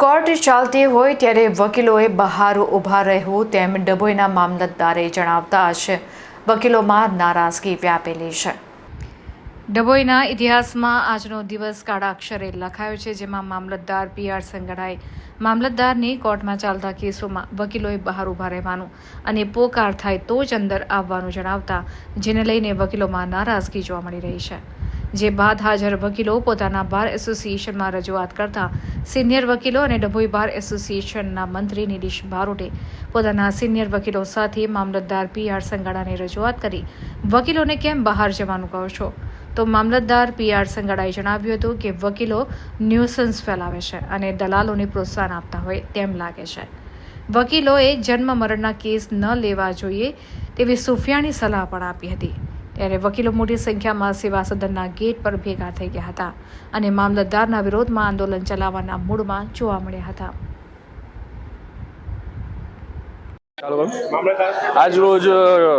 Court ચાલતી હોય ત્યારે વકીલોએ બહાર ઊભા રહેવું તેમ ડભોઈના મામલતદારે જણાવતા જ વકીલોમાં નારાજગી વ્યાપેલી છે। ડભોઈના ઇતિહાસમાં આજનો દિવસ કાળા અક્ષરે લખાયો છે, જેમાં મામલતદાર PR સંગડાએ મામલતદારની કોર્ટમાં ચાલતા કેસોમાં વકીલોએ બહાર ઊભા રહેવાનું અને પોકાર થાય તો જ અંદર આવવાનું જણાવતા, જેને લઈને વકીલોમાં નારાજગી જોવા મળી રહી છે। જે બાદ હાજર વકીલો પોતાના બાર એસોસિએશનમાં રજૂઆત કરતા સિનિયર વકીલો અને ડભોઈ બાર એસોસિએશનના મંત્રી નિલેશ બારોટે પોતાના સિનિયર વકીલો સાથે મામલતદાર PR સંગાડાને રજૂઆત કરી વકીલોને કેમ બહાર જવાનું કહો છો, તો મામલતદાર PR સંગાડાએ જણાવ્યું હતું કે વકીલો ન્યુસન્સ ફેલાવે છે અને દલાલોને પ્રોત્સાહન આપતા હોય તેમ લાગે છે। વકીલોએ જન્મ મરણના કેસ ન લેવા જોઈએ તેવી સુફિયાણી સલાહ પણ આપી હતી। ત્યારે વકીલો મોટી સંખ્યામાં સેવા સદનના ગેટ પર ભેગા થઈ ગયા હતા અને મામલતદારના વિરોધમાં આંદોલન ચલાવવાના મૂડમાં જોવા મળ્યા હતા। આજ રોજ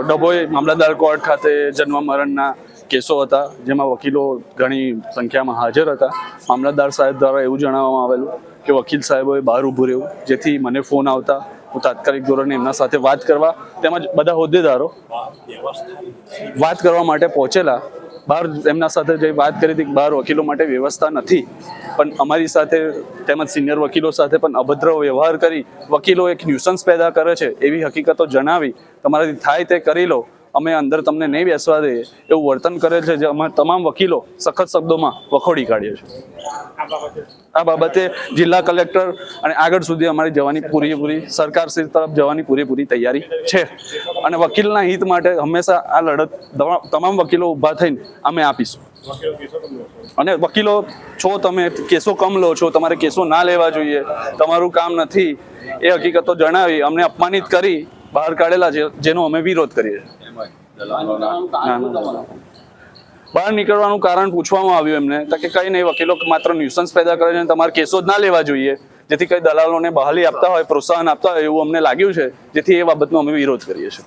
ડભોઈ મામલતદાર કોર્ટ ખાતે જન્મ મરણના કેસો હતા, જેમાં વકીલો ઘણી સંખ્યામાં હાજર હતા। મામલતદાર સાહેબ દ્વારા એવું જણાવવામાં આવેલું કે વકીલ સાહેબોએ બહાર ઊભું રહેવું, જેથી મને ફોન આવતા હું તાત્કાલિક ધોરણે એમના સાથે વાત કરવા તેમજ બધા હોદ્દેદારો વાત કરવા માટે પહોંચેલા। બહાર એમના સાથે જે વાત કરી હતી, બહાર વકીલો માટે વ્યવસ્થા નથી, પણ અમારી સાથે તેમજ સિનિયર વકીલો સાથે પણ અભદ્ર વ્યવહાર કરી વકીલો એક ન્યુસન્સ પેદા કરે છે એવી હકીકતો જણાવી તમારાથી થાય તે કરી લો, અમે અંદર તમને નહીં બેસવા દઈએ એવું વર્તન કરેલ છે, જે અમે તમામ વકીલો સખત શબ્દોમાં વખોડી કાઢ્યો છે। આ બાબતે જિલ્લા કલેક્ટર અને આગળ સુધી અમારી જવાની પૂરેપૂરી સરકારશ્રી તરફ જવાની પૂરેપૂરી તૈયારી છે અને વકીલના હિત માટે હંમેશા આ લડત તમામ વકીલો ઊભા થઈને અમે આપીશું। અને વકીલો છો તમે, કેસો કમ લો છો, તમારે કેસો ના લેવા જોઈએ, તમારું કામ નથી એ હકીકતો જણાવી અમને અપમાનિત કરી બહાર કાઢેલા છે, જેનો અમે વિરોધ કરીએ છીએ। બહાર નીકળવાનું કારણ પૂછવામાં આવ્યું એમને તો કે કઈ નહીં, વકીલો માત્ર ન્યુસન્સ પેદા કરે છે, તમારે કેસો જ ના લેવા જોઈએ, જેથી કઈ દલાલોને બહાલી આપતા હોય, પ્રોત્સાહન આપતા હોય એવું અમને લાગ્યું છે, જેથી એ બાબતનો અમે વિરોધ કરીએ છીએ।